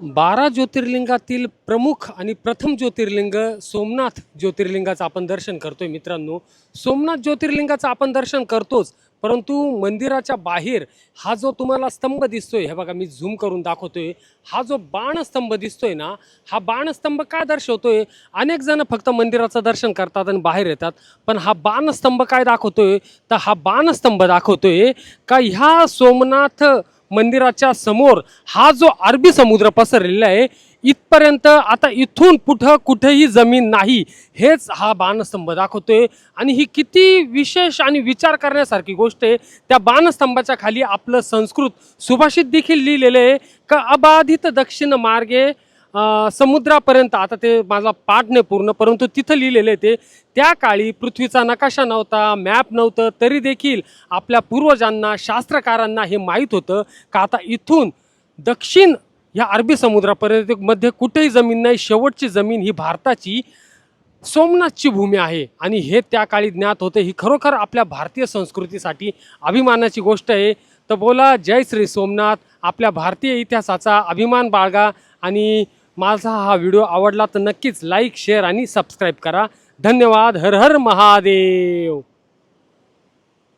12 ज्योतिर्लिंगातील प्रमुख आणि प्रथम ज्योतिर्लिंग सोमनाथ ज्योतिर्लिंगाचं आपण दर्शन करतोय मित्रांनो. सोमनाथ ज्योतिर्लिंगाचं आपण दर्शन करतोच, परंतु मंदिराच्या बाहेर हा जो तुम्हाला स्तंभ दिसतोय, हे बघा मी झूम करून दाखवतोय. हा जो बाणस्तंभ दिसतोय ना, हा बाणस्तंभ काय दर्शवतोय? अनेक जण फक्त मंदिराचं दर्शन करतात आणि बाहेर येतात, पण हा बाणस्तंभ काय दाखवतोय? तर हा बाणस्तंभ दाखवतोय का ह्या सोमनाथ मंदिराच्या समोर हा जो अरबी समुद्र पसरलेला आहे, इथपर्यंत आता इथून पुढं कुठेही जमीन नाही, हेच हा बाणस्तंभ दाखवतोय. आणि ही किती विशेष आणि विचार करण्यासारखी गोष्ट आहे. त्या बाणस्तंभाच्या खाली आपलं संस्कृत सुभाषित देखील लिहिलेलं आहे का अबाधित दक्षिण मार्गे समुद्रापर्यंत. आता ते माझा पाठ नाही पूर्ण, परंतु तिथं लिहिलेलं आहे ते. त्या काळी पृथ्वीचा नकाशा नव्हता, मॅप नव्हतं, तरी देखील आपल्या पूर्वजांना शास्त्रकारांना हे माहीत होतं का आता इथून दक्षिण या अरबी समुद्रापर्यंत मध्ये कुठेही जमीन नाही, शेवटची जमीन ही भारताची सोमनाथची भूमी आहे. आणि हे त्या काळी ज्ञात होते. ही खरोखर आपल्या भारतीय संस्कृतीसाठी अभिमानाची गोष्ट आहे. तर बोला जय श्री सोमनाथ. आपल्या भारतीय इतिहासाचा अभिमान बाळगा. आणि माझा हा व्हिडिओ आवडला तर नक्कीच लाईक, शेअर आणि सबस्क्राईब करा. धन्यवाद. हर हर महादेव.